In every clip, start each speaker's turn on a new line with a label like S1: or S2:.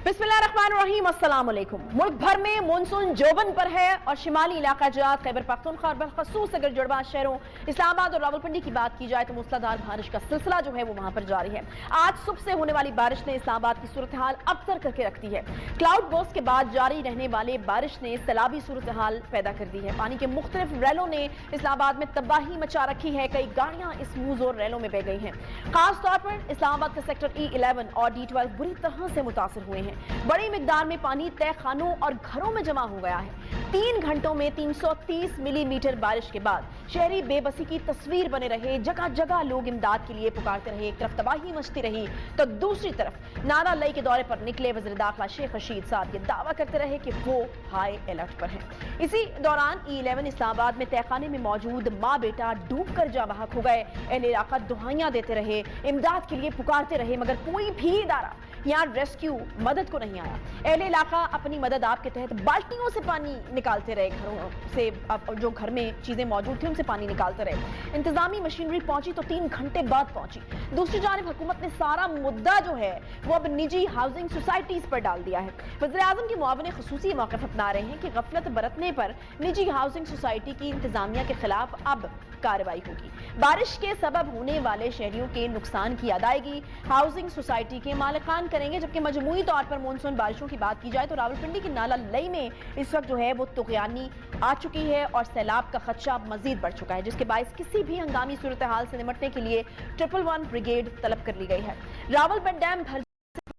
S1: बिस्मिल्लाहिर्रहमानिर्रहीम, अस्सलाम वालेकुम। मुल्क भर में मानसून जोबन पर है और शिमाली इलाका जात खैबर पख्तूनख्वा और बलखसूस अगर जुड़वा शहरों इस्लामाबाद और रावलपिंडी की बात की जाए तो मूसलाधार बारिश का सिलसिला जो है वो वहां पर जारी है। आज सुबह से होने वाली बारिश ने इस्लामाबाद की सूरत हाल अबतर करके रख दी है। क्लाउड बर्स्ट के बाद जारी रहने वाले बारिश ने सैलाबी सूरत हाल पैदा कर दी है। पानी के मुख्तलिफ रैलों ने इस्लामाबाद में तबाही मचा रखी है। कई गाड़ियां इस मुंह रैलों में बह गई हैं। खास तौर पर इस्लामाबाद का सेक्टर E11 और D12 बुरी तरह से मुतासर हुए हैं। बड़ी मिकदार में पानी तय खानों और घरों में जमा हो गया है। 3 घंटों में 330 मिलीमीटर बारिश के बाद शहरी बेबसी की तस्वीर बने रहे। जगह जगह लोग इमदाद के लिए पुकारते रहे। एक तरफ तबाही मचती रही तो दूसरी तरफ नारा लई के दौरे पर निकले वज़ीर दाखिला शेख रशीद साहब ये दावा करते रहे कि वो हाई अलर्ट पर हैं। इसी दौरान E11 इस्लामाबाद में तहखाने में मौजूद माँ बेटा डूब कर जा बहक हो गए। अहले इलाका दुहाइयां देते रहे, इमदाद के लिए पुकारते रहे, मगर कोई भी इदारा यहाँ रेस्क्यू मदद को नहीं आया। अहले इलाका अपनी मदद आपके तहत बाल्टियों से पानी निकालते रहे। घरों से जो घर में चीजें मौजूद थी उनसे पानी निकालते रहे। इंतजामी मशीनरी पहुंची तो 3 घंटे बाद पहुंची। दूसरी जानिब हुकूमत ने सारा मुद्दा जो है वो अब निजी हाउसिंग सोसाइटीज पर डाल दिया है। वज़ीर आज़म की मुआविन खुसूसी मौक़िफ़ अपना रहे हैं कि गफलत बरतने पर निजी हाउसिंग सोसाइटी की इंतजामिया के खिलाफ अब कार्रवाई होगी। बारिश के सबब होने वाले शहरियों के नुकसान की अदायगी हाउसिंग सोसाइटी के मालिकान करेंगे। जबकि मजमूई तौर पर मानसून बारिशों की बात की जाए तो रावलपिंडी की नाला लई में इस वक्त जो है वो तुग़यानी आ चुकी है और सैलाब का खदशा मजीद बढ़ चुका है, जिसके बायस किसी भी हंगामी सूरत हाल से निपटने के लिए 111 ब्रिगेड तलब कर ली गई है। रावलपिंडी डैम भर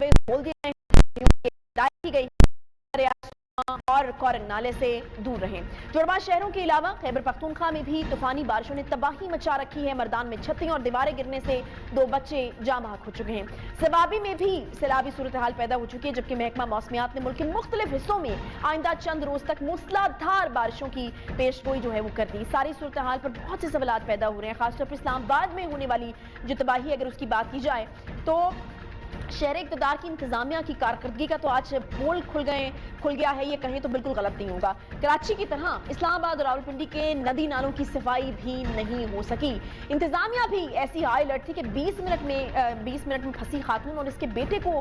S1: खोल दिए गई और कोरंग नाले से दूर रहें। जुड़वा शहरों के अलावा खैबर पख्तूनख्वा में भी तूफानी बारिशों ने तबाही मचा रखी है। मर्दान में छतें और दीवारें गिरने से 2 बच्चे जाँ बहक हो चुके हैं। सबाबी में भी सैलाबी सूरत हाल पैदा हो चुकी है, जबकि महकमा मौसमियात ने मुल्क के मुख्तलिफ हिस्सों में आइंदा चंद रोज तक मूसलाधार बारिशों की पेशगोई जो है वो कर दी। सारी सूरत हाल पर बहुत से सवालात पैदा हो रहे हैं। खासतौर पर इस्लामाबाद में होने वाली जो तबाही अगर उसकी बात की जाए तो शहर इक़्तिदार की इंतजामिया की कारकर्दगी का तो आज पोल खुल गया है, ये कहें तो बिल्कुल गलत नहीं होगा। कराची की तरह इस्लामाबाद और रावलपिंडी के नदी नालों की सफाई भी नहीं हो सकी। इंतजामिया भी ऐसी हाई अलर्ट थी कि 20 मिनट में फंसी खातून और इसके बेटे को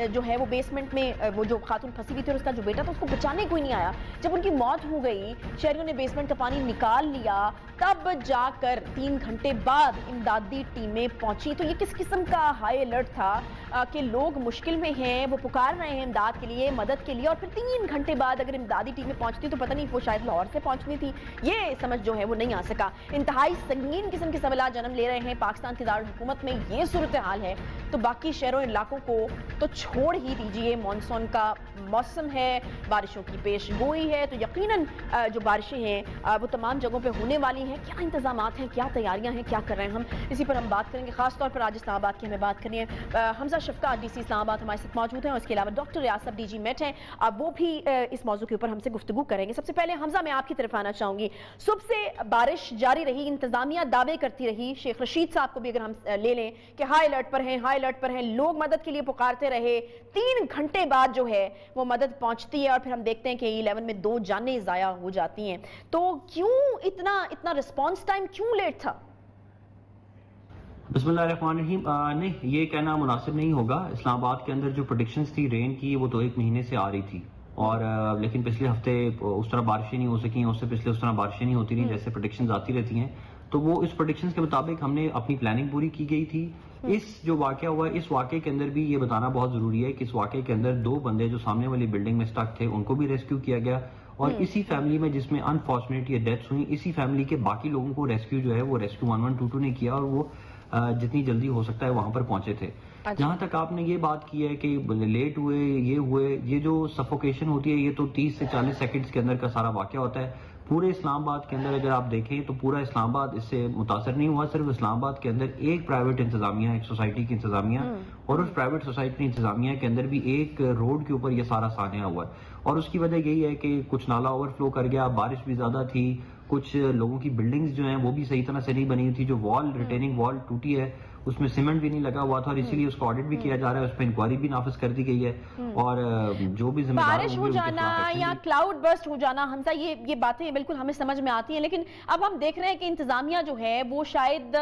S1: जो है वो बेसमेंट में वो जो खातून फंसी हुई थी और उसका जो बेटा था उसको बचाने कोई नहीं आया। जब उनकी मौत हो गई, शहरियों ने बेसमेंट का पानी निकाल लिया, तब जाकर 3 घंटे बाद इमदादी टीमें पहुंची। तो ये किस किस्म का हाई अलर्ट था कि लोग मुश्किल में हैं, वो पुकार रहे हैं इमदाद के लिए, मदद के लिए, और फिर 3 घंटे बाद अगर इमदादी टीमें पहुंचती तो पता नहीं वो शायद लाहौर से पहुंचनी थी, ये समझ जो है वो नहीं आ सका। इंतहाई संगीन किस्म के सवालात जन्म ले रहे हैं। पाकिस्तान की दारुल हुकूमत में ये सूरत हाल है तो बाकी शहरों इलाकों को तो छोड़ ही दीजिए। मानसून का मौसम है, बारिशों की पेश गोई है, तो यकीनन जो बारिशें हैं वो तमाम जगहों पर होने वाली हैं। क्या इंतजामात हैं, क्या तैयारियां हैं, क्या कर रहे हैं हम, इसी पर हम बात करेंगे। खासतौर पर आज इस्लामाबाद की हमें बात करनी है। हमजा शफका DC इस्लामाबाद हमारे साथ मौजूद हैं और इसके अलावा डॉक्टर रियासत DG मेट हैं, अब वो भी इस मौजू के ऊपर हमसे गुफ्तगू करेंगे। सबसे पहले हमजा मैं आपकी तरफ आना चाहूंगी। सुबह से बारिश जारी रही, इंतजामिया दावे करती रही, शेख रशीद साहब को भी अगर हम ले लें कि हाई अलर्ट पर हैं, हाई अलर्ट पर हैं, लोग मदद के लिए पुकारते रहे। 3 घंटे बाद जो है वो मदद पहुंचती है और फिर हम देखते हैं कि E11 में 2 जानें ज़ाया हो जाती हैं। तो क्यों इतना रिस्पॉन्स टाइम क्यों लेट था?
S2: बिस्मिल्लाहिर्रहमानिर्रहीम। नहीं, ये कहना मुनासिब नहीं होगा। इस्लामाबाद के अंदर जो प्रेडिक्शंस थी रेन की वो तो 1 महीने से आ रही थी और लेकिन पिछले हफ्ते उस तरह बारिशें नहीं हो सकी, उससे पिछले उस तरह बारिशें नहीं होती रही जैसे प्रेडिक्शंस आती रहती हैं। तो वो इस प्रेडिक्शंस के मुताबिक हमने अपनी प्लानिंग पूरी की गई थी। इस जो वाकया हुआ है, इस वाकये के अंदर भी ये बताना बहुत जरूरी है कि इस वाकये के अंदर 2 बंदे जो सामने वाली बिल्डिंग में स्टक थे उनको भी रेस्क्यू किया गया और इसी फैमिली में जिसमें अनफॉर्चुनेटली डेथ्स हुई, इसी फैमिली के बाकी लोगों को रेस्क्यू जो है वो रेस्क्यू 1122 ने किया और वो जितनी जल्दी हो सकता है वहां पर पहुंचे थे। जहां तक आपने ये बात की है कि लेट हुए, ये जो सफोकेशन होती है ये तो 30 से 40 सेकंड्स के अंदर का सारा वाकया होता है। पूरे इस्लामाबाद के अंदर अगर आप देखें तो पूरा इस्लामाबाद इससे मुतासर नहीं हुआ। सिर्फ इस्लामाबाद के अंदर एक प्राइवेट इंतजामिया, एक सोसाइटी की इंतजामिया और उस प्राइवेट सोसाइटी की इंतजामिया के अंदर भी एक रोड के ऊपर ये सारा सान्या हुआ है और उसकी वजह यही है कि कुछ नाला ओवरफ्लो कर गया, बारिश भी ज्यादा थी, कुछ लोगों की बिल्डिंग्स जो हैं वो भी सही तरह से नहीं बनी हुई थी, जो वॉल रिटेनिंग वॉल टूटी है اس میں سیمنٹ بھی نہیں لگا ہوا تھا اور اسی لیے اس کو آڈٹ بھی کیا جا رہا ہے, اس پہ انکوائری بھی نافذ کر دی گئی ہے, اور جو بھی ذمہ دار
S1: بارش ہو جانا یا کلاؤڈ برسٹ ہو جانا, حمزہ یہ باتیں بالکل ہمیں سمجھ میں آتی ہیں, لیکن اب ہم دیکھ رہے ہیں کہ انتظامیہ جو ہے وہ شاید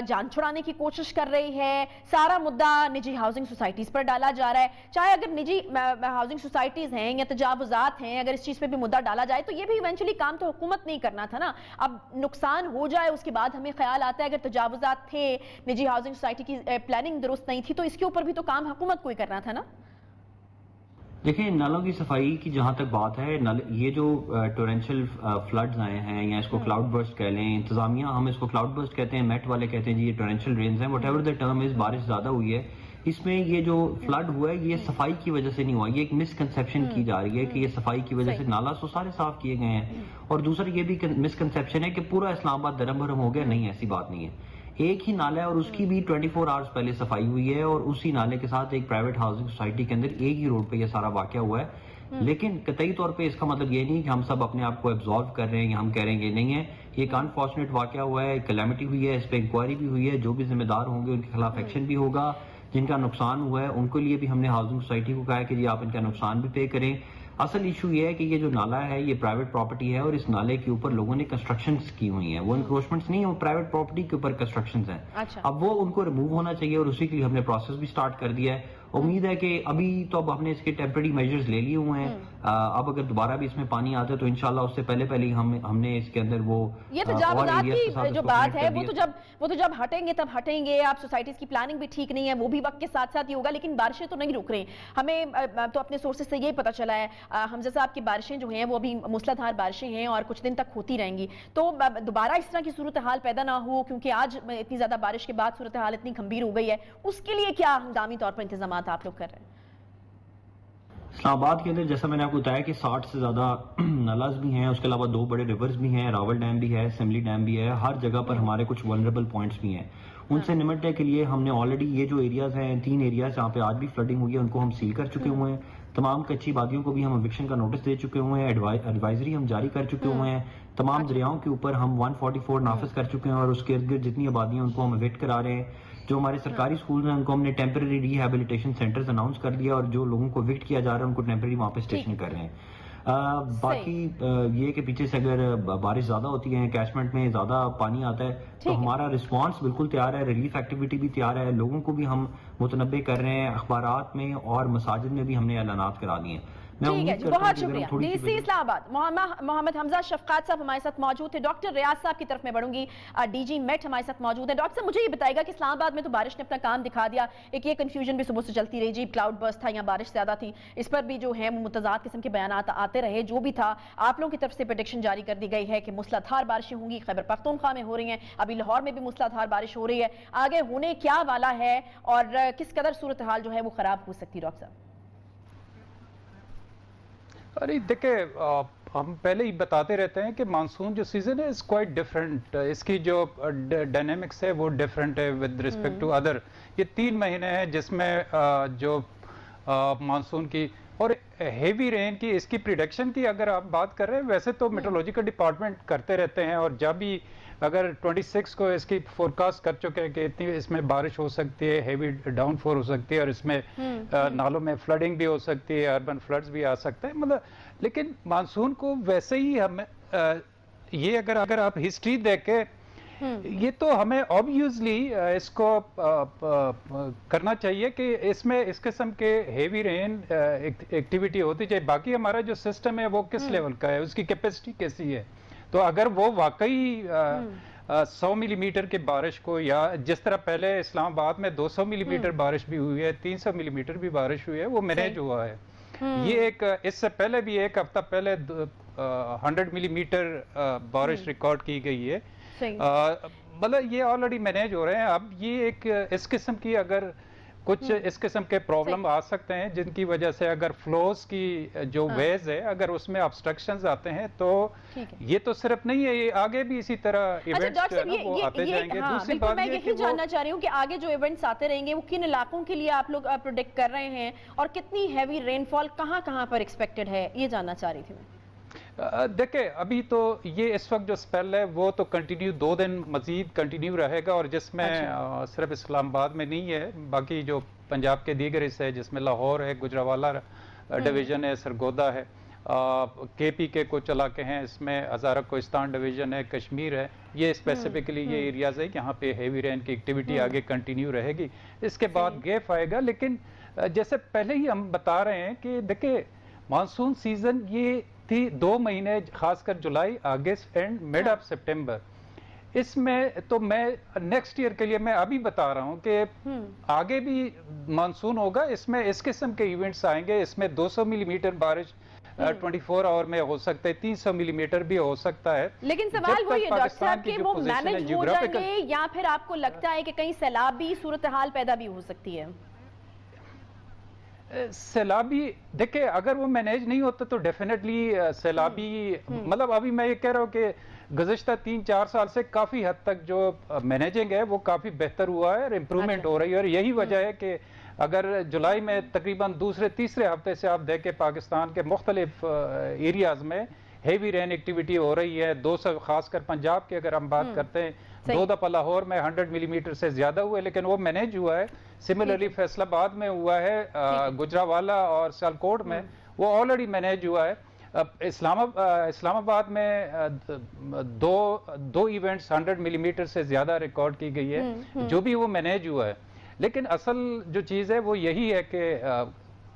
S1: جان چھڑانے کی کوشش کر رہی ہے. سارا مدعا نجی ہاؤسنگ سوسائٹیز پر ڈالا جا رہا ہے, چاہے اگر نجی ہاؤسنگ سوسائٹیز ہیں یا تجاوزات ہیں, اگر اس چیز پہ بھی مدعا ڈالا جائے تو یہ بھی ایونچولی کام تو حکومت نہیں کرنا تھا نا. اب نقصان ہو جائے اس کے بعد ہمیں خیال آتا ہے اگر تجاوزات تھے, نجی ہاؤسنگ سوسائٹی کی پلاننگ درست نہیں تھی, تو اس کے اوپر بھی تو کام حکومت کو ہی کرنا تھا نا.
S2: دیکھیں, نالوں کی صفائی کی جہاں تک بات ہے, یہ جو ٹورینشل فلڈز آئے ہیں یا اس کو کلاؤڈ برسٹ کہہ لیں, انتظامیہ ہم اس کو کلاؤڈ برسٹ کہتے ہیں, میٹ والے کہتے ہیں جی یہ ٹورینشل رینز ہیں, what ever the term is, بارش زیادہ ہوئی ہے. اس میں یہ جو فلڈ ہوا ہے یہ صفائی کی وجہ سے نہیں ہوا, یہ ایک مسکنسیپشن کی جا رہی ہے کہ یہ صفائی کی وجہ سے نالا تو سارے صاف کیے گئے ہیں, اور دوسرا یہ بھی مسکنسیپشن ہے کہ پورا اسلام آباد درم بھرم ہو گیا. نہیں, ایسی بات نہیں ہے. ایک ہی نالا ہے اور اس کی بھی 24 آورز پہلے صفائی ہوئی ہے, اور اسی نالے کے ساتھ ایک پرائیویٹ ہاؤسنگ سوسائٹی کے اندر ایک ہی روڈ پہ یہ سارا واقعہ ہوا ہے. لیکن قطعی طور پہ اس کا مطلب یہ نہیں کہ ہم سب اپنے آپ کو ایبزارو کر رہے ہیں یا ہم کہہ رہے ہیں کہ نہیں ہے. یہ ایک انفارچونیٹ واقعہ ہوا ہے, کلیمٹی ہوئی ہے, اس پہ انکوائری بھی ہوئی ہے, جو بھی ذمہ دار ہوں گے ان کے خلاف ایکشن بھی ہوگا. جن کا نقصان ہوا ہے ان کے لیے بھی ہم نے ہاؤسنگ سوسائٹی کو کہا ہے کہ جی آپ ان کا نقصان بھی پے کریں. اصل ایشو یہ ہے کہ یہ جو نالا ہے یہ پرائیویٹ پراپرٹی ہے, اور اس نالے کے اوپر لوگوں نے کنسٹرکشنز کی ہوئی ہیں, وہ انکروچمنٹس نہیں ہیں, وہ پرائیویٹ پراپرٹی کے اوپر کنسٹرکشنز ہیں. اب وہ ان کو ریموو ہونا چاہیے, اور اسی کے لیے ہم نے پروسیس بھی سٹارٹ کر دیا ہے. امید ہے کہ ابھی تو اب ہم نے اس کے ٹیمپرری میجرز لے لیے ہوئے ہیں, اب اگر دوبارہ بھی اس میں پانی آتا ہے تو انشاءاللہ اس سے پہلے ہم نے اس کے اندر وہ
S1: یہ تجاوزات کی جو بات ہے وہ تو جب ہٹیں گے تب ہٹیں گے. آپ سوسائٹیز کی پلاننگ بھی ٹھیک نہیں ہے, وہ بھی وقت کے ساتھ ساتھ ہی ہوگا, لیکن بارشیں تو نہیں رک رہی. ہمیں تو اپنے سورسز سے یہ پتہ چلا ہے حمزہ صاحب کی بارشیں جو ہیں وہ ابھی موسلادھار بارشیں ہیں اور کچھ دن تک ہوتی رہیں گی. تو دوبارہ اس طرح کی صورتحال پیدا نہ ہو, کیونکہ آج اتنی زیادہ بارش کے بعد صورتحال اتنی گھمبیر ہو گئی ہے, اس کے لیے کیا ہنگامی طور پر انتظامات آپ لوگ کر رہے ہیں؟
S2: اسلام آباد کے اندر جیسا میں نے آپ کو بتایا کہ 60 سے زیادہ نالاز بھی ہیں, اس کے علاوہ 2 بڑے ریورز بھی ہیں, راول ڈیم بھی ہے, اسمبلی ڈیم بھی ہے. ہر جگہ پر ہمارے کچھ ولنریبل پوائنٹس بھی ہیں. ان سے نمٹنے کے لیے ہم نے آلریڈی یہ جو ایریاز ہیں, 3 ایریاز جہاں پہ آج بھی فلڈنگ ہوئی ہے, ان کو ہم سیل کر چکے ہوئے ہیں. تمام کچی وادیوں کو بھی ہم ایوکشن کا نوٹس دے چکے ہوئے ہیں, ایڈوائزری ہم جاری کر چکے ہوئے ہیں. تمام دریاؤں کے اوپر ہم 144 نافذ کر چکے ہیں, اور اس کے ارد گرد جتنی آبادیاں ان کو ہم ایوکٹ کرا رہے ہیں. جو ہمارے سرکاری سکولز ہیں ان کو ہم نے ٹیمپرری ری ہیبلیٹیشن سینٹرز اناؤنس کر دیا, اور جو لوگوں کو ایوکٹ کیا جا رہا ہے ان کو ٹیمپرری وہاں پہ اسٹیشن کر رہے ہیں. باقی یہ کہ پیچھے سے اگر بارش زیادہ ہوتی ہے, کیچمنٹ میں زیادہ پانی آتا ہے, تو ہمارا رسپانس بالکل تیار ہے, ریلیف ایکٹیویٹی بھی تیار ہے, لوگوں کو بھی ہم متنبع کر رہے ہیں, اخبارات میں اور مساجد میں بھی ہم نے اعلانات کرا دیے ہیں.
S1: ٹھیک ہے جی, بہت شکریہ. ڈی سی اسلام آباد محمد حمزہ شفقات صاحب ہمارے ساتھ موجود تھے. ڈاکٹر ریاض صاحب کی طرف میں بڑھوں گی, ڈی جی میٹ ہمارے ساتھ موجود ہیں. ڈاکٹر صاحب مجھے یہ بتائے گا کہ اسلام آباد میں تو بارش نے اپنا کام دکھا دیا, ایک یہ کنفیوژن بھی صبح سے چلتی رہی, جی کلاؤڈ برسٹ تھا یا بارش زیادہ تھی, اس پر بھی جو ہے متضاد قسم کے بیانات آتے رہے. جو بھی تھا آپ لوگوں کی طرف سے پریڈکشن جاری کر دی گئی ہے کہ موسلادھار بارشیں ہوں گی, خیبر پختونخوا میں ہو رہی ہیں, ابھی لاہور میں بھی موسلادھار بارش ہو رہی ہے. آگے ہونے کیا والا ہے اور کس قدر صورتحال جو ہے وہ خراب ہو سکتی؟ ڈاکٹر صاحب
S3: ارے دیکھیں, ہم پہلے ہی بتاتے رہتے ہیں کہ مانسون جو سیزن ہے از کوائٹ ڈفرینٹ, اس کی جو ڈائنامکس ہے وہ ڈفرینٹ ہے ود رسپیکٹ ٹو ادر. یہ 3 مہینے ہیں جس میں جو مانسون کی اور ہیوی رین کی, اس کی پریڈکشن کی اگر آپ بات کر رہے ہیں, ویسے تو میٹرولوجیکل ڈپارٹمنٹ کرتے رہتے ہیں, اور جب بھی اگر 26 کو اس کی فورکاسٹ کر چکے ہیں کہ اتنی اس میں بارش ہو سکتی ہے, ہیوی ڈاؤن فور ہو سکتی ہے, اور اس میں نالوں میں فلڈنگ بھی ہو سکتی ہے, اربن فلڈز بھی آ سکتے ہیں, مطلب. لیکن مانسون کو ویسے ہی ہمیں یہ اگر آپ ہسٹری دیکھیں, یہ تو ہمیں آبویسلی اس کو کرنا چاہیے کہ اس میں اس قسم کے ہیوی رین ایکٹیویٹی ہوتی چاہیے. باقی ہمارا جو سسٹم ہے وہ کس لیول کا ہے, اس کی کیپیسٹی کیسی ہے, تو اگر وہ واقعی 100 ملی میٹر کی بارش کو, یا جس طرح پہلے اسلام آباد میں 200 ملی میٹر بارش بھی ہوئی ہے, 300 ملی میٹر بھی بارش ہوئی ہے, وہ مینیج ہوا ہے. یہ ایک اس سے پہلے بھی ایک ہفتہ پہلے 100 ملی میٹر بارش ریکارڈ کی گئی ہے, مطلب یہ آلریڈی مینیج ہو رہے ہیں. اب یہ ایک اس قسم کی اگر کچھ اس قسم کے پرابلم آ سکتے ہیں جن کی وجہ سے اگر فلوز کی جو ویز ہے اگر اس میں obstructions آتے ہیں, تو یہ تو صرف نہیں ہے, یہ آگے بھی اسی طرح ایونٹس جو ہے نا وہ آتے جائیں گے. دوسری بات
S1: میں یہی جاننا چاہ رہی ہوں کہ آگے جو ایونٹس آتے رہیں گے وہ کن علاقوں کے لیے آپ لوگ پروڈکٹ کر رہے ہیں, اور کتنی ہیوی رین فال کہاں کہاں پر ایکسپیکٹڈ ہے, یہ جاننا چاہ رہی تھی میں.
S3: देखिए अभी तो ये इस वक्त जो स्पेल है वो तो कंटिन्यू 2 दिन मजीद कंटिन्यू रहेगा, और जिसमें सिर्फ इस्लामाबाद में नहीं है, बाकी जो पंजाब के दीगर हिस्से है जिसमें लाहौर है, गुजरावाला डिवीज़न है, सरगोदा है, KPK को चला के हैं, इसमें हज़ारा कोहिस्तान डिवीज़न है, कश्मीर है, ये स्पेसिफिकली ये एरियाज़ है यहाँ पे हेवी रेन की एक्टिविटी आगे कंटिन्यू रहेगी। इसके बाद गेफ आएगा, लेकिन जैसे पहले ही हम बता रहे हैं कि देखिए मानसून सीजन ये थी 2 महीने, खासकर जुलाई, अगस्त एंड मिड ऑफ सितंबर। इसमें तो मैं नेक्स्ट ईयर के लिए मैं अभी बता रहा हूँ कि आगे भी मानसून होगा, इसमें इस किस्म के इवेंट्स आएंगे, इसमें 200 मिलीमीटर बारिश 24 आवर में हो सकता है, 300 मिलीमीटर भी हो सकता है।
S1: लेकिन सवाल वही है डॉक्टर साहब कि वो मैनेज हो जाएंगे या फिर आपको लगता है कि कहीं सैलाबी सूरत हाल पैदा भी हो सकती है?
S3: सैलाबी देखिए अगर वो मैनेज नहीं होता तो डेफिनेटली सैलाबी, मतलब अभी मैं ये कह रहा हूँ कि गुज़िश्ता 3-4 साल से काफ़ी हद तक जो मैनेजिंग है वो काफ़ी बेहतर हुआ है और इम्प्रूवमेंट हो रही है, और यही वजह है कि अगर जुलाई में तकरीबन दूसरे-तीसरे हफ्ते से आप देखें पाकिस्तान के मुख्तलिफ एरियाज़ में हेवी रेन एक्टिविटी हो रही है। 200 खासकर पंजाब की अगर हम बात करते हैं, 2 दफ़ा लाहौर में 100 मिलीमीटर से ज़्यादा हुआ है, लेकिन वो मैनेज हुआ है। सिमिलरली फैसलाबाद में हुआ है, गुजरावाला और सियालकोट में वो ऑलरेडी मैनेज हुआ है। इस्लामाबाद में दो इवेंट्स 100 मिलीमीटर से ज़्यादा रिकॉर्ड की गई है, जो भी वो मैनेज हुआ है। लेकिन असल जो चीज़ है वो यही है कि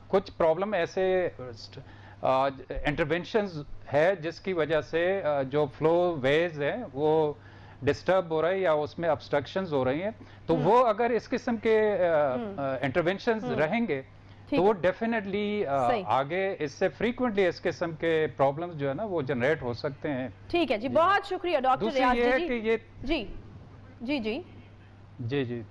S3: कुछ प्रॉब्लम ऐसे इंटरवेंशंस है जिसकी वजह से जो फ्लो वेज हैं वो डिस्टर्ब हो रहे हैं या उसमें ऑब्स्ट्रक्शंस हो रही हैं, तो वो अगर इस किस्म के इंटरवेंशंस रहेंगे तो वो डेफिनेटली आगे इससे फ्रीक्वेंटली इस किस्म के प्रॉब्लम्स जो है ना वो जनरेट हो सकते हैं।
S1: ठीक है जी, बहुत शुक्रिया डॉक्टर रियाज जी। जी जी जी
S3: जी जी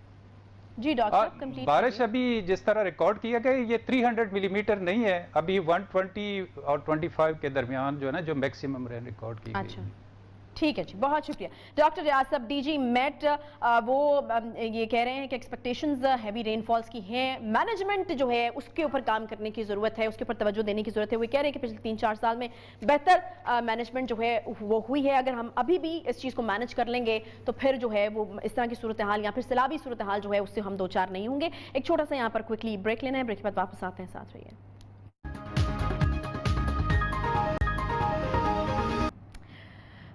S1: जी डॉक्टर कंप्लीट।
S3: बारिश अभी जिस तरह रिकॉर्ड किया गया ये 300 मिलीमीटर नहीं है, अभी 120 और 25 के दरमियान जो है ना जो मैक्सिमम रेन रिकॉर्ड की गई है।
S1: ठीक है जी, बहुत शुक्रिया डॉक्टर रियाज साहब, DG मेट। वो ये कह रहे हैं कि एक्सपेक्टेशंस हैवी रेनफॉल्स की हैं, मैनेजमेंट जो है उसके ऊपर काम करने की ज़रूरत है, उसके ऊपर तवज्जो देने की ज़रूरत है। वो कह रहे हैं कि पिछले 3-4 साल में बेहतर मैनेजमेंट जो है वो हुई है। अगर हम अभी भी इस चीज़ को मैनेज कर लेंगे तो फिर जो है वो इस तरह की सूरत हाल या फिर सैलाबी सूरत हाल जो है उससे हम 2-4 नहीं होंगे। एक छोटा सा यहाँ पर क्विकली ब्रेक लेना है, ब्रेक के बाद वापस आते हैं, साथ रहिए।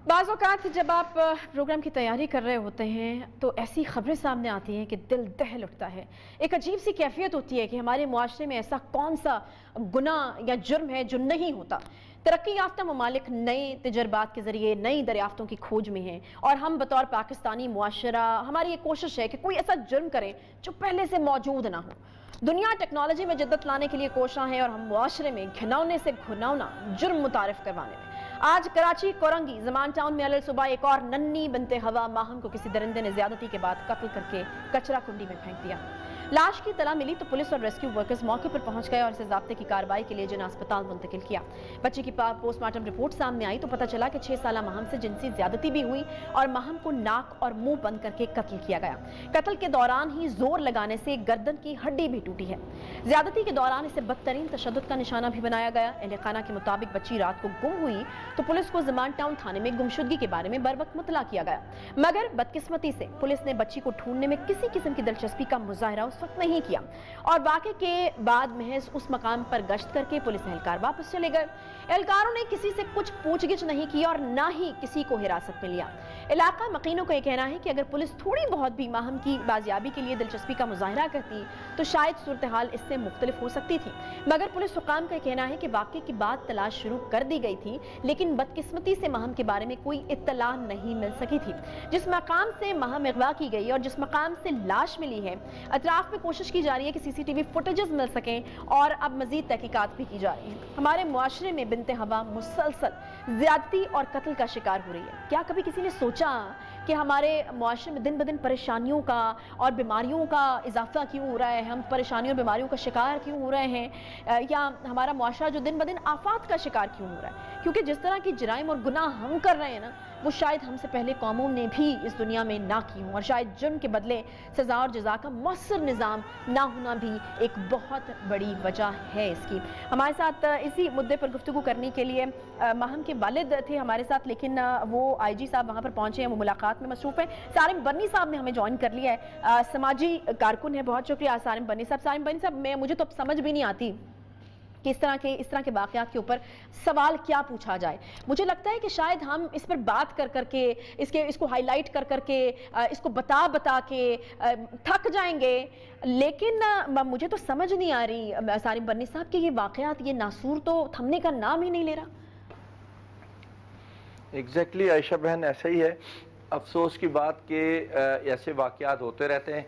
S1: बाज़ औक़ात जब आप प्रोग्राम की तैयारी कर रहे होते हैं तो ऐसी खबरें सामने आती हैं कि दिल दहल उठता है। एक अजीब सी कैफियत होती है कि हमारे मुआशरे में ऐसा कौन सा गुनाह या जुर्म है जो नहीं होता। तरक्की याफ्ता ममालिक नए तजर्बात के ज़रिए नई दरियाफ्तों की खोज में हैं, और हम बतौर पाकिस्तानी मुआशरा हमारी ये कोशिश है कि कोई ऐसा जुर्म करें जो पहले से मौजूद ना हो। दुनिया टेक्नोलॉजी में जद्दत लाने के लिए कोशा है और हम मुआशरे में घिनौने से घुनौना जुर्म मुतारिफ करवाने में। आज कराची कोरंगी ज़मान टाउन में अलल सुबह एक और नन्ही बिनते हवा माहम को किसी दरिंदे ने ज्यादती के बाद कत्ल करके कचरा कुंडी में फेंक दिया। लाश की तला मिली तो पुलिस और रेस्क्यू वर्कर्स मौके पर पहुंच गए और इसे ज़ाब्ते की कार्रवाई के लिए जिन्हें अस्पताल मुंतकिल किया। बच्ची की पोस्टमार्टम रिपोर्ट सामने आई तो पता चला कि 6 साला माहम से जिनसी ज्यादती भी हुई और माहम को नाक और मुंह बंद करके कत्ल किया गया। कत्ल के दौरान ही जोर लगाने से गर्दन की हड्डी भी टूटी है। ज्यादती के दौरान इसे बदतरीन तशद्दुद का निशाना भी बनाया गया। अहले खाना के मुताबिक बच्ची रात को गुम हुई तो पुलिस को ज़मान टाउन थाने में गुमशुदगी के बारे में बर वक्त मुतला किया गया, मगर बदकिस्मती से पुलिस ने बच्ची को ढूंढने में किसी किस्म की दिलचस्पी का मुजाहरा उस वक्त नहीं किया और वाक़े के बाद महज उस मकाम पर गश्त करके पुलिस एहलकार वापस चले गए। एहलकारों ने किसी से कुछ पूछगिछ नहीं की और ना ही किसी को हिरासत में लिया। इलाका मकीनों का यह कहना है कि अगर पुलिस थोड़ी बहुत भी माहम की बाजियाबी के लिए दिलचस्पी का मुजाहरा करती तो शायद सूरत हाल इससे मुख्तलिफ हो सकती थी, मगर पुलिस हुकाम का कहना है कि वाक़े के बाद तलाश शुरू कर दी गई थी, लेकिन बदकिस्मती से माहम के बारे में कोई इत्तला नहीं मिल सकी थी। जिस मकाम से माहम अगवा की गई और जिस मकाम से लाश मिली है, अतराफ में कोशिश की जा रही है कि CCTV फुटेजेस मिल सकें और अब मजीद तहकीकात भी की जा रही है। हमारे मुआशरे में बिनते हवा मुसलसल ज्यादती और कत्ल का शिकार हो रही है। क्या कभी किसी ने सोचा कि हमारे मुआशरे में दिन ब दिन परेशानियों का और बीमारियों का इजाफा क्यों हो रहा है, हम परेशानियों और बीमारियों का शिकार क्यों हो रहे हैं, या हमारा मुआशरा जो दिन ब दिन आफात का शिकार क्यों हो रहा है? क्योंकि जिस तरह की जराइम और गुनाह हम कर रहे हैं ना, وہ شاید ہم سے پہلے قوموں نے بھی اس دنیا میں نہ کی ہوں، اور شاید جرم کے بدلے سزا اور جزا کا مؤثر نظام نہ ہونا بھی ایک بہت بڑی وجہ ہے اس کی۔ ہمارے ساتھ اسی مدعے پر گفتگو کرنے کے لیے ماہم کے والد تھے ہمارے ساتھ، لیکن وہ آئی جی صاحب وہاں پر پہنچے ہیں، وہ ملاقات میں مصروف ہیں۔ سالم بنی صاحب نے ہمیں جوائن کر لیا ہے، سماجی کارکن ہے، بہت شکریہ سالم بنی صاحب۔ سالم بنی صاحب، مجھے تو اب سمجھ بھی نہیں آتی کہ اس طرح کے واقعات کے اوپر سوال کیا پوچھا جائے۔ مجھے لگتا ہے کہ شاید ہم اس پر بات کر کے اس کو ہائی لائٹ کر کے اس کو بتا کے تھک جائیں گے، لیکن مجھے تو سمجھ نہیں آ رہی سالم بنی صاحب کہ یہ واقعات، یہ ناسور تو تھمنے کا نام ہی نہیں لے رہا۔
S4: ایگزیکٹلی عائشہ بہن، ایسا ہی ہے۔ افسوس کی بات کہ ایسے واقعات ہوتے رہتے ہیں،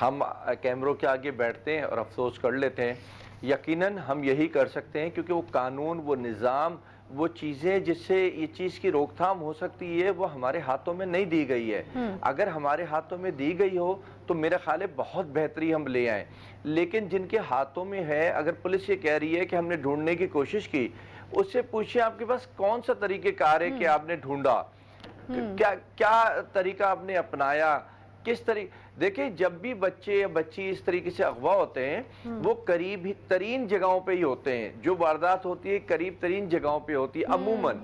S4: ہم کیمروں کے آگے بیٹھتے ہیں اور افسوس کر لیتے ہیں۔ یقیناً ہم یہی کر سکتے ہیں کیونکہ وہ قانون، وہ نظام، وہ چیزیں جس سے یہ چیز کی روک تھام ہو سکتی ہے، وہ ہمارے ہاتھوں میں نہیں دی گئی ہے۔ اگر ہمارے ہاتھوں میں دی گئی ہو تو میرا خیال ہے بہت بہتری ہم لے آئیں، لیکن جن کے ہاتھوں میں ہے، اگر پولیس یہ کہہ رہی ہے کہ ہم نے ڈھونڈنے کی کوشش کی، اس سے پوچھیں آپ کے پاس کون سا طریقہ کار ہے کہ آپ نے ڈھونڈا، کیا طریقہ آپ نے اپنایا، کس طریقے۔ دیکھیں، جب بھی بچے یا بچی اس طریقے سے اغوا ہوتے ہیں، وہ قریب ترین جگہوں پہ ہی ہوتے ہیں، جو واردات ہوتی ہے قریب ترین جگہوں پہ ہوتی ہے عموماً۔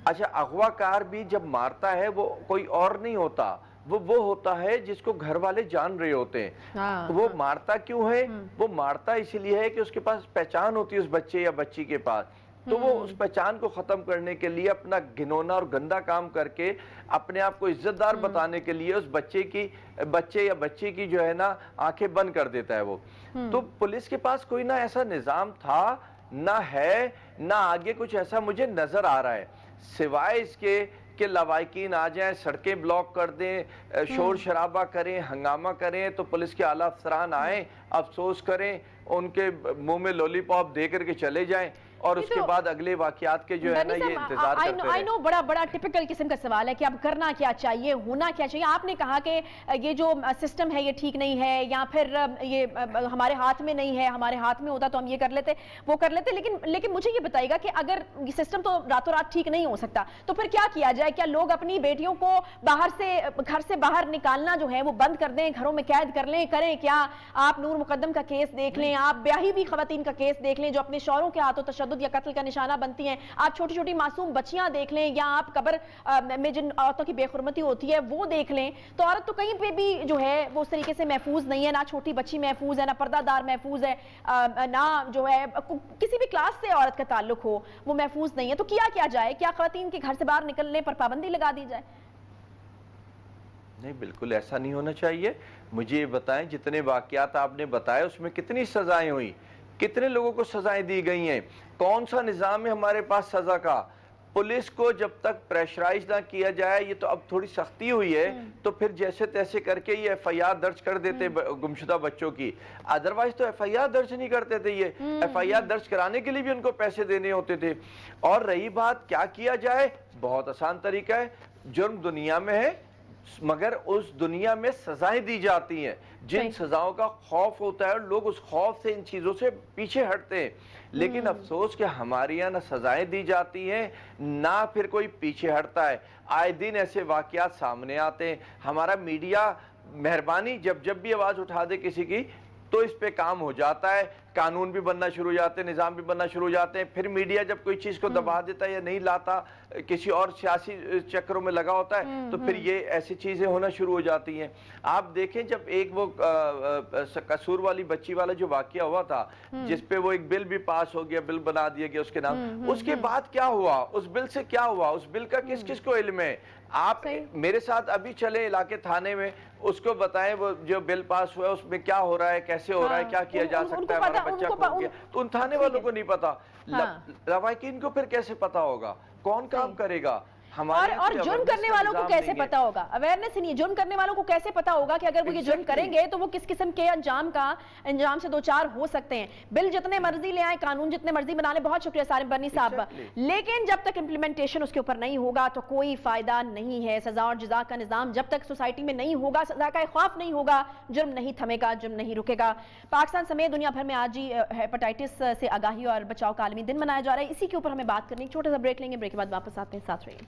S4: اچھا، اغوا کار بھی جب مارتا ہے وہ کوئی اور نہیں ہوتا، وہ ہوتا ہے جس کو گھر والے جان رہے ہوتے ہیں۔ وہ مارتا کیوں ہے؟ وہ مارتا اس لیے ہے کہ اس کے پاس پہچان ہوتی ہے اس بچے یا بچی کے پاس، تو وہ اس پہچان کو ختم کرنے کے لیے اپنا گھنونا اور گندا کام کر کے اپنے آپ کو عزت دار بتانے کے لیے اس بچے یا بچی کی جو ہے نا آنکھیں بند کر دیتا ہے وہ۔ تو پولیس کے پاس کوئی نہ ایسا نظام تھا، نہ ہے، نہ آگے کچھ ایسا مجھے نظر آ رہا ہے، سوائے اس کے کہ لواحقین آ جائیں، سڑکیں بلاک کر دیں، شور شرابہ کریں، ہنگامہ کریں، تو پولیس کے اعلیٰ افسران آئیں، افسوس کریں، ان کے منہ میں لولی پاپ دے کر کے چلے جائیں، اور اس کے بعد اگلے واقعات کے جو ہے نا یہ انتظار کرتے ہیں۔
S1: بڑا ٹپیکل قسم کا سوال ہے کہ اب کرنا کیا چاہیے، ہونا کیا چاہیے۔ آپ نے کہا کہ یہ جو سسٹم ہے یہ ٹھیک نہیں ہے، یا پھر یہ ہمارے ہاتھ میں نہیں ہے، ہمارے ہاتھ میں ہوتا تو ہم یہ کر لیتے وہ کر لیتے، لیکن مجھے یہ بتائیے گا کہ اگر یہ سسٹم تو راتوں رات ٹھیک نہیں ہو سکتا تو پھر کیا کیا جائے؟ کیا لوگ اپنی بیٹیوں کو گھر سے باہر نکالنا جو ہے وہ بند کر دیں، گھروں میں قید کر لیں؟ کریں کیا؟ آپ نور مقدم کا کیس دیکھ لیں، آپ بیاہی ہوئی خواتین کا کیس دیکھ لیں جو اپنے شوہروں کے ہاتھوں تشدد یا قتل کا نشانہ بنتی ہیں، آپ چھوٹی چھوٹی معصوم بچیاں دیکھ لیں، یا آپ قبر میں جن عورتوں کی بے حرمتی ہوتی ہے وہ دیکھ لیں، تو عورت تو کہیں پہ بھی جو ہے وہ اس طریقے سے محفوظ نہیں ہے، نہ چھوٹی بچی محفوظ ہے، نہ پردہ دار محفوظ ہے، نہ جو ہے کسی بھی کلاس سے عورت کا تعلق ہو وہ محفوظ نہیں ہے۔ تو کیا جائے؟ کیا خواتین کے گھر سے باہر نکلنے پر پابندی لگا دی جائے؟
S4: نہیں، بالکل ایسا نہیں ہونا چاہیے۔ مجھے یہ بتائیں، جتنے واقعات آپ نے بتائے اس میں کتنی سزائیں ہوئی، کتنے لوگوں کو سزائیں دی گئی ہیں، کون سا نظام ہے ہمارے پاس سزا کا؟ پولیس کو جب تک پریشرائز نہ کیا جائے، یہ تو اب تھوڑی سختی ہوئی ہے تو پھر جیسے تیسے کر کے یہ ایف آئی آر درج کر دیتے گمشدہ بچوں کی، ادروائز تو ایف آئی آر درج نہیں کرتے تھے۔ یہ ایف آئی آر درج کرانے کے لیے بھی ان کو پیسے دینے ہوتے تھے۔ اور رہی بات کیا کیا جائے، بہت آسان طریقہ ہے، جرم دنیا میں ہے مگر اس دنیا میں سزائیں دی جاتی ہیں، جن سزاؤں کا خوف ہوتا ہے، لوگ اس خوف سے ان چیزوں سے پیچھے ہٹتے ہیں۔ لیکن افسوس کہ ہمارے یہاں نہ سزائیں دی جاتی ہیں، نہ پھر کوئی پیچھے ہٹتا ہے۔ آئے دن ایسے واقعات سامنے آتے ہیں۔ ہمارا میڈیا مہربانی جب بھی آواز اٹھا دے کسی کی تو اس پہ کام ہو جاتا ہے، قانون بھی بننا شروع ہو جاتے ہیں، نظام بھی بننا شروع ہو جاتے ہیں۔ پھر میڈیا جب کوئی چیز کو دبا دیتا ہے یا نہیں لاتا، کسی اور سیاسی چکروں میں لگا ہوتا ہے، تو پھر یہ ایسی چیزیں ہونا شروع ہو جاتی ہیں۔ آپ دیکھیں، جب ایک وہ قصور والی بچی والا جو واقعہ ہوا تھا، جس پہ وہ ایک بل بھی پاس ہو گیا، بل بنا دیا گیا اس کے نام، اس کے بعد کیا ہوا؟ اس بل سے کیا ہوا؟ اس بل کا کس کو علم ہے؟ آپ میرے ساتھ ابھی چلے علاقے تھانے میں، اس کو بتائیں وہ جو بل پاس ہوا ہے اس میں کیا ہو رہا ہے، کیسے ہو رہا ہے، کیا کیا جا سکتا ہے، ہمارا بچہ کھو گیا، تو ان تھانے والوں کو نہیں پتا، لواحقین کو پھر کیسے پتا ہوگا؟ کون کام کرے گا؟
S1: اور جرم کرنے والوں کو کیسے پتا ہوگا؟ اویئرنیس نہیں ہے، جرم کرنے والوں کو کیسے پتا ہوگا کہ اگر وہ یہ جرم کریں گے تو وہ کس قسم کے انجام سے دوچار ہو سکتے ہیں؟ بل جتنے مرضی لے آئیں، قانون جتنے مرضی بنا لیں، بہت شکریہ سالم بنی صاحب، لیکن جب تک امپلیمنٹیشن اس کے اوپر نہیں ہوگا تو کوئی فائدہ نہیں ہے۔ سزا اور جزا کا نظام جب تک سوسائٹی میں نہیں ہوگا، سزا کا خوف نہیں ہوگا، جرم نہیں تھمے گا، جرم نہیں رکے گا۔ پاکستان سمیت دنیا بھر میں آج ہی ہیپاٹائٹس سے آگاہی اور بچاؤ کا عالمی دن منایا جا رہا ہے۔ اسی کے اوپر ہمیں بات کرنی، چھوٹا سا بریک لیں گے، بریک کے بعد واپس آتے ہیں، ساتھ رہیے۔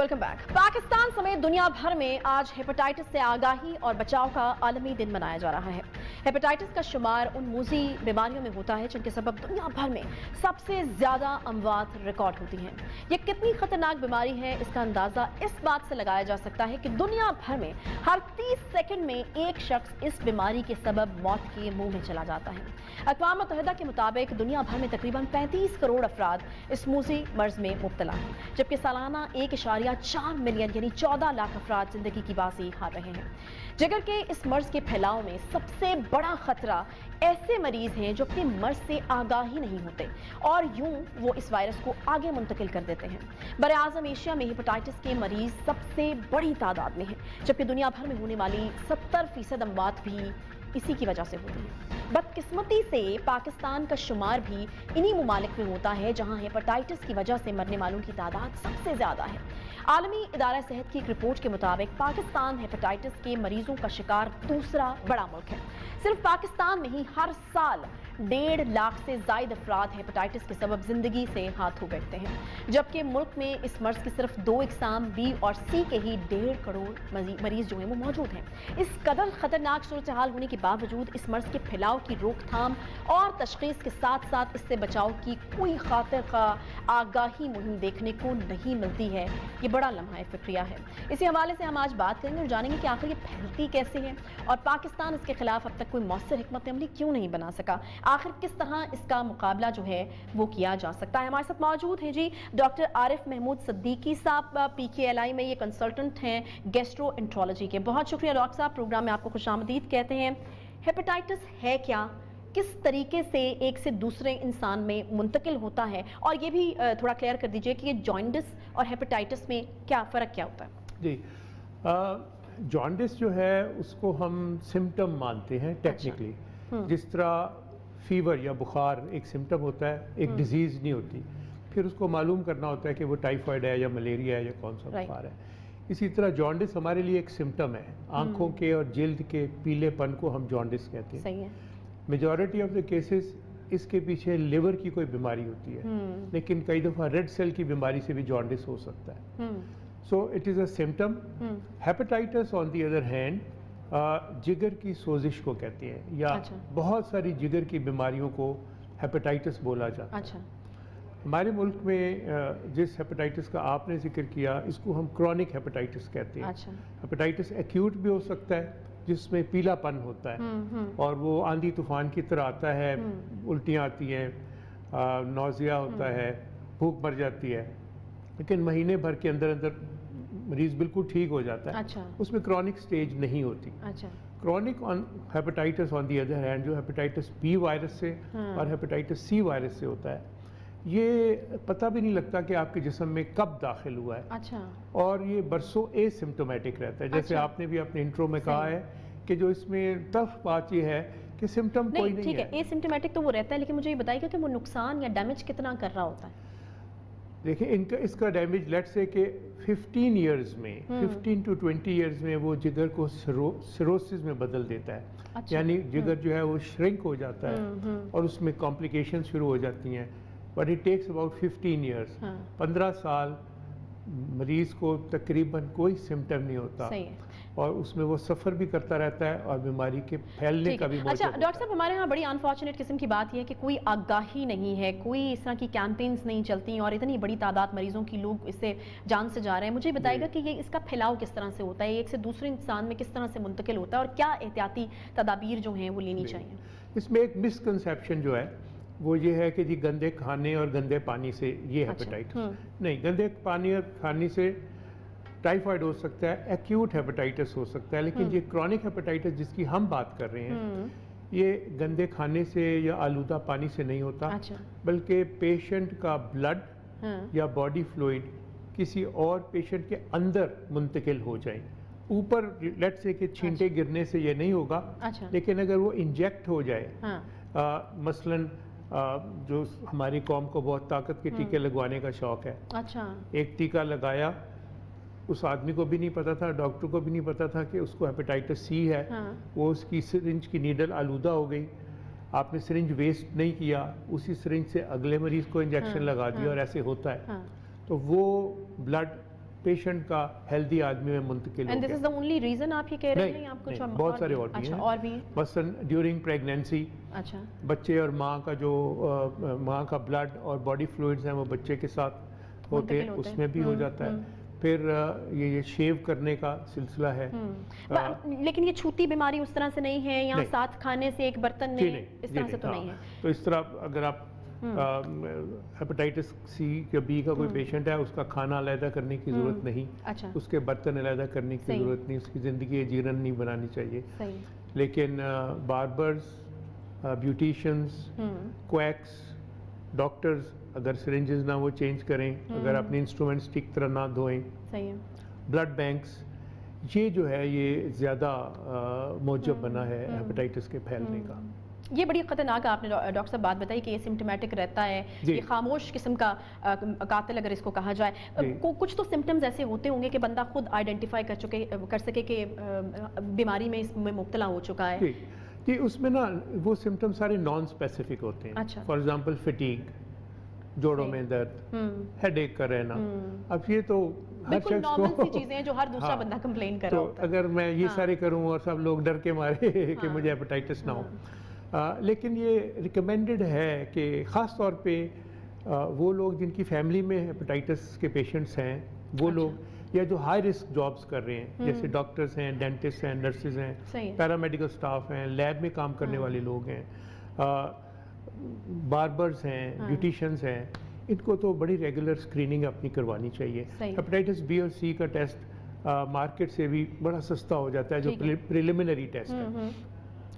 S1: Welcome back. पाकिस्तान समेत दुनिया भर में आज हेपेटाइटिस से आगाही और बचाव का आलमी दिन मनाया जा रहा है। हेपेटाइटिस का शुमार उन मूजी बीमारियों में होता है जिनके सबब दुनिया भर में सबसे ज्यादा अमवात रिकॉर्ड होती हैं। ये कितनी खतरनाक बीमारी है इसका अंदाजा इस बात से लगाया जा सकता है कि दुनिया भर में हर 30 सेकंड में एक शख्स इस बीमारी के सबब मौत के मुंह में चला जाता है। अक़वाम मुत्तहिदा के मुताबिक दुनिया भर में तकरीबन 35 करोड़ अफराद इस मूजी मर्ज में मुब्तला हैं, जबकि सालाना 1.4 मिलियन यानी 14 लाख अफराद जिंदगी की बाजी हार रहे हैं। जिगर के इस मर्ज के फैलाव में सबसे बड़ा खतरा ऐसे मरीज हैं जो अपने मर्ज से आगाह ही नहीं होते और यूं वो इस वायरस को आगे मुंतकिल कर देते हैं। बरे आज़म एशिया में हेपेटाइटिस के मरीज सबसे बड़ी तादाद में हैं, जबकि दुनिया भर में होने वाली 70% अमवात भी इसी की वजह से होती है। बदकिस्मती से पाकिस्तान का शुमार भी इन्हीं मुमालिक में होता है जहां हेपेटाइटिस की वजह से मरने वालों की तादाद सबसे ज्यादा है। आलमी इदारा सेहत की एक रिपोर्ट के मुताबिक पाकिस्तान हेपेटाइटिस के मरीजों का शिकार दूसरा बड़ा मुल्क है। सिर्फ पाकिस्तान में ही हर साल 1.5 लाख से जायद अफराद हेपेटाइटिस के सबब जिंदगी से हाथ धो बैठते हैं, जबकि मुल्क में इस मर्ज की सिर्फ 2 इकसाम बी और सी के ही 1.5 करोड़ मरीज जो हैं वो मौजूद हैं। इस कदर खतरनाक सूरत हाल होने के बावजूद इस मर्ज के फैलाव की रोकथाम और तशखीस के साथ साथ इससे बचाव की कोई खातिर खा आगाही मुहिम देखने को नहीं मिलती है। ये बड़ा लम्हा फिक्रिया है। इसी हवाले से हम आज बात करेंगे और जानेंगे कि आखिर ये फैलती कैसे है और पाकिस्तान इसके खिलाफ अब तक कोई मौसर हिकमत अमली क्यों नहीं बना सका। आखिर किस तरह इसका मुकाबला जो है वो किया जा सकता है। हमारे साथ मौजूद हैं जी डॉक्टर आरिफ महमूद सिद्दीकी साहब, PKLI में ये कंसल्टेंट हैं गैस्ट्रोएंट्रोलॉजी के। बहुत शुक्रिया डॉक्टर साहब, प्रोग्राम में आपको खुशामदीद कहते हैं। हेपेटाइटिस है क्या, किस तरीके से एक से दूसरे इंसान में मुंतकिल होता है, और ये भी थोड़ा क्लियर कर दीजिए कि ये जॉन्डिस और हेपेटाइटिस में क्या फ़र्क क्या होता है?
S5: जी, जॉन्डिस जो है उसको हम सिम्टम मानते हैं टेक्निकली। जिस तरह फीवर या बुखार एक सिम्टम होता है, एक डिजीज़ नहीं होती। फिर उसको मालूम करना होता है कि वो टाइफाइड है या मलेरिया है या कौन सा बुखार है। इसी तरह जॉन्डिस हमारे लिए एक सिम्टम है। आंखों के और जल्द के पीलेपन को हम जॉन्डिस कहते हैं।
S1: सही है।
S5: मेजॉरिटी ऑफ द केसेस इसके पीछे लिवर की कोई बीमारी होती है, लेकिन कई दफ़ा रेड सेल की बीमारी से भी जॉन्डिस हो सकता है। So it is a symptom. Hepatitis on the other hand जिगर की सोजिश को कहते हैं, या बहुत सारी जिगर की बीमारियों को हेपेटाइटिस बोला जाता है। हमारे मुल्क में जिस हेपेटाइटिस का आपने जिक्र किया, इसको हम क्रॉनिक हेपेटाइटिस कहते हैं। हेपेटाइटिस एक्यूट भी हो सकता है जिसमें पीलापन होता है और वो आंधी तूफान की तरह आता है, उल्टियाँ आती हैं, नौजिया होता है, भूख मर जाती है, लेकिन महीने भर के अंदर अंदर मरीज बिल्कुल ठीक हो जाता है। उसमें क्रॉनिक स्टेज नहीं होती। Chronic hepatitis on the other hand जो हेपेटाइटिस बी वायरस से और हेपेटाइटिस सी वायरस से होता है, ये पता भी नहीं लगता कि आपके जिस्म में कब दाखिल हुआ है। और ये बरसों एसिम्प्टोमेटिक रहता है। जैसे आपने भी अपने इंट्रो में कहा है कि जो इसमें तल्ख बात ये है कि सिम्टम कोई नहीं है।
S1: ठीक है, एसिम्प्टोमेटिक तो वो रहता है, लेकिन मुझे ये बताइए कि वो नुकसान या डैमेज कितना कर रहा होता है?
S5: देखिए, इसका डैमेज लेट से कि 15 इयर्स में 15 to 20 इयर्स में वो जिगर को सिरोसिस में बदल देता है। यानी जिगर जो है वो श्रिंक हो जाता है और उसमें कॉम्प्लिकेशन शुरू हो जाती हैं। But it takes about 15 years. 15 साल मरीज को तकरीबन कोई सिम्टम नहीं होता और उसमें वो सफ़र भी करता रहता है और बीमारी के फैलने का भी मौका।
S1: अच्छा डॉक्टर साहब, हमारे यहाँ बड़ी अनफॉर्चुनेट किस्म की बात यह है कि कोई आगाही नहीं है, कोई इस तरह की कैंपेन्स नहीं चलती और इतनी बड़ी तादाद मरीजों की लोग इससे जान से जा रहे हैं। मुझे बताइएगा कि ये इसका फैलाव किस तरह से होता है, एक से दूसरे इंसान में किस तरह से मुंतकिल होता है और क्या एहतियाती तदाबीर जो हैं वो लेनी चाहिए?
S5: इसमें एक मिसकंसेप्शन जो है वो ये है कि जी गंदे खाने और गंदे पानी से ये हेपेटाइटिस नहीं। गंदे पानी और खाने से टाइफाइड हो सकता है, एक्यूट हेपेटाइटिस हो सकता है, लेकिन ये क्रॉनिक हेपेटाइटिस जिसकी हम बात कर रहे हैं ये गंदे खाने से या आलूदा पानी से नहीं होता, बल्कि पेशेंट का ब्लड या बॉडी फ्लूइड किसी और पेशेंट के अंदर मुंतकिल हो जाए। ऊपर लेट से कि छींटे गिरने से ये नहीं होगा, लेकिन अगर वो इंजेक्ट हो जाए, मसलन जो हमारी कौम को बहुत ताकत के टीके लगवाने का शौक है, एक टीका लगाया, उस आदमी को भी नहीं पता था, डॉक्टर को भी नहीं पता था कि उसको हेपेटाइटिस सी है। वो उसकी सिरिंज की नीडल आलूदा हो गई, आपने सिरिंज वेस्ट नहीं किया, उसी सिरिंज से अगले मरीज को इंजेक्शन लगा दिया और ऐसे होता है। तो वो ब्लड पेशेंट का हेल्दी आदमी में मुंतकिल हो
S1: एंड दिस
S5: गया।
S1: इज द ओनली रीजन आप ये कह रहे हैं
S5: नहीं,
S1: या आप
S5: नहीं,
S1: कुछ
S5: बहुत सारे और भी
S1: अच्छा
S5: हैं।
S1: और भी हैं?
S5: मसलन ड्यूरिंग प्रेगनेंसी
S1: अच्छा
S5: बच्चे और माँ का जो माँ का ब्लड और बॉडी फ्लूइड्स हैं वो बच्चे के साथ होते
S1: मुंतकिल
S5: हैं,
S1: होते हैं।
S5: उसमें भी हो जाता है। फिर ये शेव करने का सिलसिला है।
S1: लेकिन ये छूती बीमारी उस तरह से नहीं है, यहाँ
S5: नहीं।
S1: साथ खाने से एक बर्तन
S5: जी
S1: में
S5: नहीं,
S1: इस
S5: जी
S1: तरह से तो
S5: हाँ।
S1: नहीं है।
S5: तो इस तरह अगर आप हेपेटाइटिस सी या बी का कोई पेशेंट है, उसका खाना अलहदा करने की ज़रूरत नहीं,
S1: अच्छा
S5: उसके बर्तन अलहदा करने की
S1: सही।
S5: ज़रूरत नहीं, उसकी ज़िंदगी जीरन नहीं बनानी चाहिए।
S1: सही
S5: लेकिन बार्बर्स, ब्यूटिशियंस, क्वैक्स, डॉक्टर्स अगर सिरिंजेस ना वो चेंज करें, अगर अपने इंस्ट्रूमेंट्स ठीक तरह ना धोएं,
S1: सही है।
S5: ब्लड बैंक्स, ये जो है ये ज़्यादा मौजब बना है हेपेटाइटिस के फैलने का।
S1: ये बड़ी खतरनाक आपने डॉक्टर साहब बात बताई कि ये सिम्टोमेटिक रहता है,
S5: जी।
S1: ये खामोश किस्म का कातिल अगर इसको कहा जाए।
S5: जी।
S1: कुछ तो सिम्टम्स ऐसे होते होंगे कि बंदा खुद आइडेंटिफाई कर सके कि बीमारी में इसमें मुब्तला हो चुका है।
S5: जी जी, उसमें ना वो सिम्टम्स सारे नॉन स्पेसिफिक होते हैं।
S1: अच्छा।
S5: फॉर एग्जांपल फटीग, जोड़ों में दर्द, हेडेक का रहना। अब ये तो हर
S1: बिल्कुल
S5: शख्स
S1: नॉर्मल सी
S5: को
S1: चीजें हैं जो हर दूसरा
S5: हाँ।
S1: बंदा कंप्लेन कर रहा
S5: तो
S1: होता है।
S5: अगर मैं ये
S1: हाँ।
S5: सारे करूं और सब लोग डर के मारे कि मुझे हेपेटाइटिस ना हो, लेकिन ये रिकमेंडेड है कि ख़ास तौर पे वो लोग जिनकी फैमिली में हेपेटाइटिस के पेशेंट्स हैं, वो लोग या जो हाई रिस्क जॉब्स कर रहे हैं, जैसे डॉक्टर्स हैं, डेंटिस्ट हैं, नर्सेज हैं,
S1: सही है।
S5: पैरामेडिकल स्टाफ हैं, लैब में काम करने वाले लोग हैं, बार्बर्स हैं, ब्यूटिशियंस हैं, इनको तो बड़ी रेगुलर स्क्रीनिंग अपनी करवानी चाहिए।
S1: सही।
S5: हेपेटाइटिस बी और सी का टेस्ट मार्केट से भी बड़ा सस्ता हो जाता है, जो
S1: ठीक है।
S5: प्रिलिमिनरी टेस्ट है।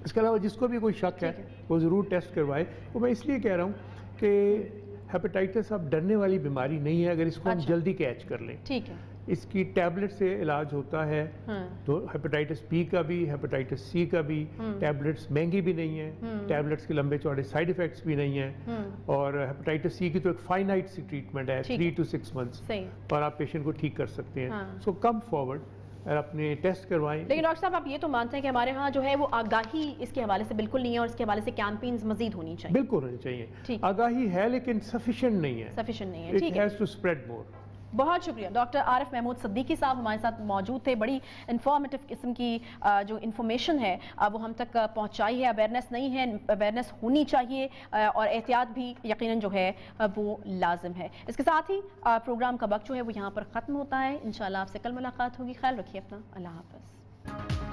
S5: इसके अलावा जिसको भी कोई शक है वो ज़रूर टेस्ट करवाए। वो मैं इसलिए कह रहा हूँ कि हेपेटाइटिस अब डरने वाली बीमारी नहीं है अगर इसको हम
S1: अच्छा।
S5: जल्दी कैच कर लें।
S1: ठीक है।
S5: इसकी टैबलेट से इलाज होता है। तो हेपेटाइटिस बी का भी, हेपेटाइटिस सी का भी टैबलेट्स महंगी भी नहीं है, टैबलेट्स के लंबे चौड़े साइड इफ़ेक्ट्स भी नहीं हैं, और हेपेटाइटिस सी की तो एक फाइनाइट सी ट्रीटमेंट है,
S1: ठीक
S5: 3
S1: है।
S5: to 6 months,
S1: सही।
S5: और आप पेशेंट को ठीक कर सकते हैं।
S1: हाँ।
S5: सो कम फॉरवर्ड और अपने टेस्ट करवाएं।
S1: लेकिन डॉक्टर साहब आप ये तो मानते हैं कि हमारे यहाँ जो है वो आगाही इसके हवाले से बिल्कुल नहीं है और इसके हवाले से कैंपेन्स मजीद होनी चाहिए।
S5: बिल्कुल होनी चाहिए।
S1: ठीक।
S5: आगाही है लेकिन सफिशिएंट नहीं है।
S1: सफिशिएंट नहीं है।
S5: इट
S1: ठीक है।
S5: Has to spread more.
S1: बहुत शुक्रिया डॉक्टर आरिफ महमूद सिद्दीकी साहब हमारे साथ मौजूद थे। बड़ी इंफॉर्मेटिव किस्म की जो इन्फॉर्मेशन है वो हम तक पहुंचाई है। अवेयरनेस नहीं है, अवेयरनेस होनी चाहिए और एहतियात भी यकीनन जो है वो लाजिम है। इसके साथ ही प्रोग्राम का वक्त जो है वो यहाँ पर ख़त्म होता है। इंशाल्लाह आपसे कल मुलाकात होगी। ख्याल रखिए अपना। अल्लाह हाफ़िज़।